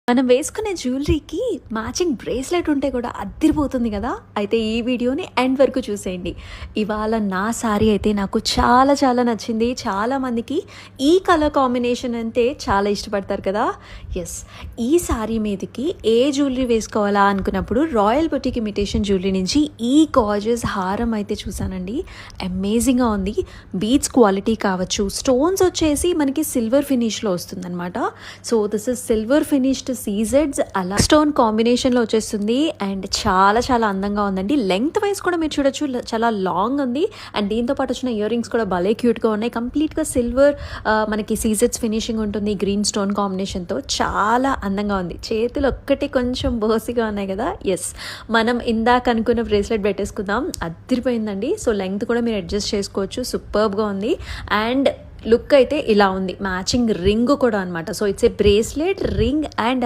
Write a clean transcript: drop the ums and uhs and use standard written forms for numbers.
మనం వేసుకునే జ్యువెలరీకి matching bracelet ఉంటే కూడా అద్దిరిపోతుంది కదా. అయితే ఈ వీడియోని ఎండ్ వరకు చూసేయండి. ఇవాళ నా శారీ అయితే నాకు చాలా చాలా నచ్చింది. చాలామందికి ఈ కలర్ కాంబినేషన్ అంటే చాలా ఇష్టపడతారు కదా. ఎస్, ఈ శారీ మీదకి ఏ జ్యువెలరీ వేసుకోవాలా అనుకున్నప్పుడు రాయల్ బొటిక్ ఇమిటేషన్ జ్యువెలరీ నుంచి ఈ గార్జియస్ హారం అయితే చూసానండి. అమేజింగ్గా ఉంది. బీడ్స్ క్వాలిటీ కావచ్చు, స్టోన్స్ వచ్చేసి మనకి సిల్వర్ ఫినిష్లో వస్తుందన్నమాట. So this is silver finished సీజెడ్స్ అలా స్టోన్ కాంబినేషన్లో వచ్చేస్తుంది. అండ్ చాలా చాలా అందంగా ఉందండి. లెంగ్త్ వైజ్ కూడా మీరు చూడొచ్చు, చాలా లాంగ్ ఉంది. అండ్ దీంతో పాటు వచ్చిన ఇయర్ రింగ్స్ కూడా భలే క్యూట్గా ఉన్నాయి. కంప్లీట్గా సిల్వర్ మనకి సీజెడ్స్ ఫినిషింగ్ ఉంటుంది గ్రీన్ స్టోన్ కాంబినేషన్తో. చాలా అందంగా ఉంది. చేతులు ఒక్కటి కొంచెం బోసిగా ఉన్నాయి కదా. ఎస్, మనం ఇందాక అనుకున్న బ్రేస్లెట్ పెట్టేసుకుందాం. అదిరిపోయిందండి. సో లెంగ్త్ కూడా మీరు అడ్జస్ట్ చేసుకోవచ్చు. సూపర్బ్గా ఉంది. అండ్ లుక్ అయితే ఇలా ఉంది. మ్యాచింగ్ రింగ్ కూడా అనమాట. So it's a bracelet, ring and